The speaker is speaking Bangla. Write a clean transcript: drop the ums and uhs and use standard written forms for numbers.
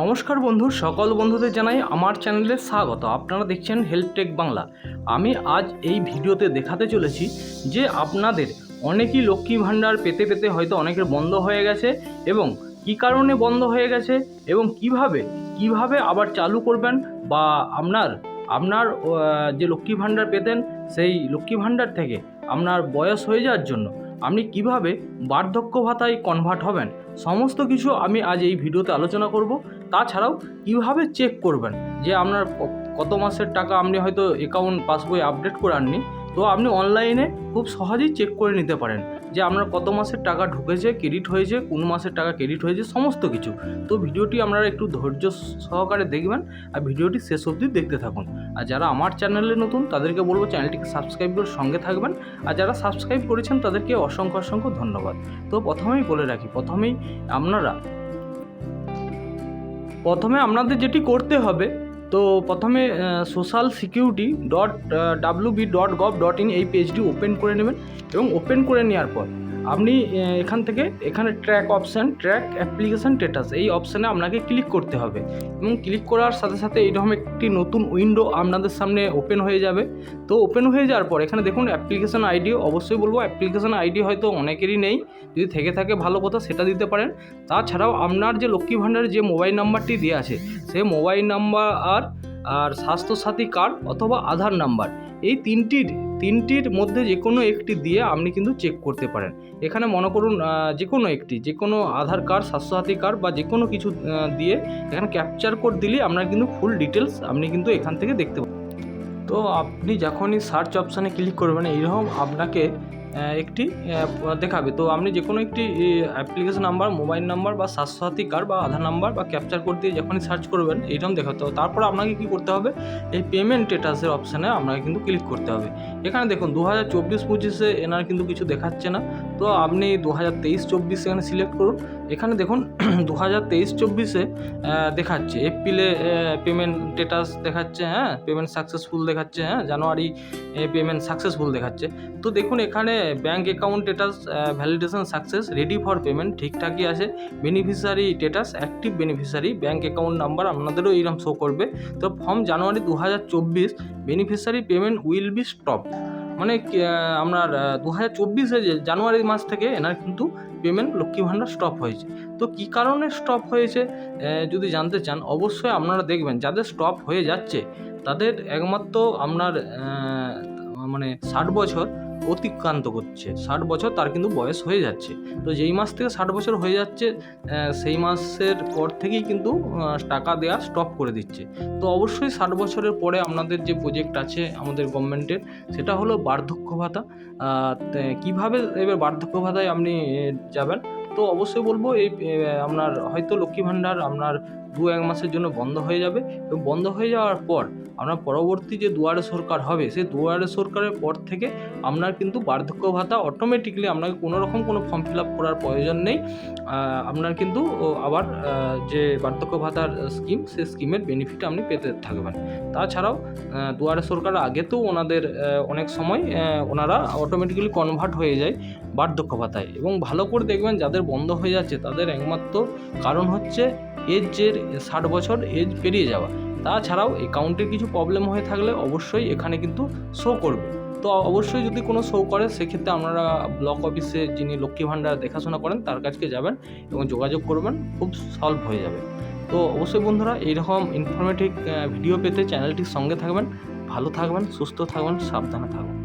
নমস্কার বন্ধু, সকল বন্ধুদের জানাই আমার চ্যানেলে স্বাগত। আপনারা দেখছেন হেল্প টেক বাংলা। আমি আজ এই ভিডিওতে দেখাতে চলেছি যে আপনাদের অনেকেই লক্ষ্মী ভাণ্ডার পেতে পেতে হয়তো অনেকের বন্ধ হয়ে গেছে এবং কী কারণে বন্ধ হয়ে গেছে এবং কিভাবে আবার চালু করবেন, বা আপনার যে লক্ষ্মী ভাণ্ডার পেতেন সেই লক্ষ্মী ভাণ্ডার থেকে আপনার বয়স হয়ে যাওয়ার জন্য আপনি কিভাবে বার্ধক্য ভাতায় কনভার্ট হবেন, সমস্ত কিছু আমি আজ এই ভিডিওতে আলোচনা করব। তাছাড়াও কিভাবে চেক করবেন যে আপনার কত মাসের টাকা আপনি হয়তো অ্যাকাউন্ট পাসবই আপডেট করে আননি, তো আপনি অনলাইনে খুব সহজেই চেক করে নিতে পারেন যে আপনার কত মাসের টাকা ঢুকেছে, ক্রেডিট হয়েছে, কোন মাসের টাকা ক্রেডিট হয়েছে, সমস্ত কিছু। তো ভিডিওটি আপনারা একটু ধৈর্য সহকারে দেখবেন আর ভিডিওটি শেষ অবধি দেখতে থাকুন। আর যারা আমার চ্যানেলে নতুন তাদেরকে বলবো চ্যানেলটিকে সাবস্ক্রাইব করে সঙ্গে থাকবেন, আর যারা সাবস্ক্রাইব করেছেন তাদেরকে অসংখ্য ধন্যবাদ। তো প্রথমেই বলে রাখি, প্রথমে আপনাদের যেটি করতে হবে, তো প্রথমে socialsecurity.wb.gov.in এই পেজটি ওপেন করে নেবেন এবং ওপেন করে নেওয়ার পর আপনি এখানে ট্র্যাক অ্যাপ্লিকেশান স্ট্যাটাস এই অপশানে আপনাকে ক্লিক করতে হবে এবং ক্লিক করার সাথে সাথে এইরকম একটি নতুন উইন্ডো আপনাদের সামনে ওপেন হয়ে যাবে। তো ওপেন হয়ে যাওয়ার পর এখানে দেখুন অ্যাপ্লিকেশান আইডি, অবশ্যই বলবো অ্যাপ্লিকেশান আইডি হয়তো অনেকেরই নেই, যদি থেকে থাকে ভালো কথা, সেটা দিতে পারেন। তাছাড়াও আপনার যে লক্ষ্মী ভাণ্ডারের যে মোবাইল নাম্বারটি দেওয়া আছে সেই মোবাইল নাম্বার আর স্বাস্থ্যসাথী কার্ড অথবা আধার নাম্বার, এই তিনটির মধ্যে যে কোনো একটি দিয়ে আপনি কিন্তু চেক করতে পারেন। এখানে মনে করুন যে কোনো আধার কার্ড, স্বাস্থ্যসাথী কার্ড বা যে কোনো কিছু দিয়ে এখানে ক্যাপচার কোড দিলে আপনার কিন্তু ফুল ডিটেলস আপনি কিন্তু এখান থেকে দেখতে পাবেন। তো আপনি যখনই সার্চ অপশানে ক্লিক করবেন এইরকম আপনাকে একটি দেখাবে। তো আপনি যে কোনো একটি অ্যাপ্লিকেশন নাম্বার, মোবাইল নাম্বার বা স্বাস্থ্যসাথী কার্ড বা আধার নাম্বার বা ক্যাপচার কোড দিয়ে যখনই সার্চ করবেন এইরকম দেখাতে হবে। তারপর আপনাকে কী করতে হবে, এই পেমেন্ট স্ট্যাটাসের অপশানে আপনাকে কিন্তু ক্লিক করতে হবে। এখানে দেখুন 2024-25 এনার কিন্তু কিছু দেখাচ্ছে না, তো আপনি 2023-24 এখানে সিলেক্ট করুন। এখানে দেখুন 2023-24 দেখাচ্ছে এপ্রিলে পেমেন্ট স্ট্যাটাস দেখাচ্ছে, পেমেন্ট সাকসেসফুল দেখাচ্ছে, জানুয়ারি পেমেন্ট সাকসেসফুল দেখাচ্ছে। তো দেখুন এখানে bank account status validation success, ready for payment ঠিকঠাকই আছে। Beneficiary status active beneficiary, bank account number আপনাদেরও এইরকম শো করবে। তো form January 2024 beneficiary payment will be stop, মানে আপনার 2024 যে জানুয়ারি মাস থেকে এনার কিন্তু পেমেন্ট লক্ষ্মী ভাণ্ডার স্টপ হয়েছে। তো কী কারণে স্টপ হয়েছে যদি জানতে চান, অবশ্যই আপনারা দেখবেন যাদের স্টপ হয়ে যাচ্ছে তাদের একমাত্র আপনার 60 বছর অতিক্রান্ত করছে, 60 বছর তার কিন্তু বয়স হয়ে যাচ্ছে। তো যেই মাস থেকে 60 বছর হয়ে যাচ্ছে সেই মাসের পর থেকেই কিন্তু টাকা দেওয়া স্টপ করে দিচ্ছে। তো অবশ্যই 60 বছরের পরে আপনাদের যে প্রজেক্ট আছে আমাদের গভর্নমেন্টের, সেটা হলো বার্ধক্য ভাতা। কীভাবে এবার বার্ধক্য ভাতায় আপনি যাবেন, তো অবশ্যই বলবো এই আপনার হয়তো লক্ষ্মী ভাণ্ডার আপনার 2-1 মাসের জন্য বন্ধ হয়ে যাবে, এবং বন্ধ হয়ে যাওয়ার পর আপনার পরবর্তী যে দুয়ারে সরকার হবে সেই দুয়ারে সরকারের পর থেকে আপনার কিন্তু বার্ধক্য ভাতা অটোমেটিকলি, আপনাকে কোনো ফর্ম ফিল আপ করার প্রয়োজন নেই। আপনার কিন্তু আবার যে বার্ধক্য ভাতার স্কিম, সেই স্কিমের বেনিফিট আপনি পেতে থাকবেন। তাছাড়াও দুয়ারে সরকার আগেতেও ওনাদের অনেক সময় ওনারা অটোমেটিক্যালি কনভার্ট হয়ে যায় বার্ধক্য ভাতায়। এবং ভালো করে দেখবেন যাদের বন্ধ হয়ে যাচ্ছে তাদের একমাত্র কারণ হচ্ছে এজের 60 বছর এজ পেরিয়ে যাওয়া। তাছাড়াও অ্যাকাউন্টের কিছু প্রবলেম হয়ে থাকলে অবশ্যই এখানে কিন্তু শো করবে। তো অবশ্যই যদি কোনো শো করে সেক্ষেত্রে আপনারা ব্লক অফিসে যিনি লক্ষ্মী ভাণ্ডার দেখাশোনা করেন তার কাছে যাবেন এবং যোগাযোগ করবেন, খুব সলভ হয়ে যাবে। তো অবশ্যই বন্ধুরা এইরকম ইনফরমেটিভ ভিডিও পেতে চ্যানেলটির সঙ্গে থাকবেন। ভালো থাকবেন, সুস্থ থাকবেন, সাবধানে থাকবেন।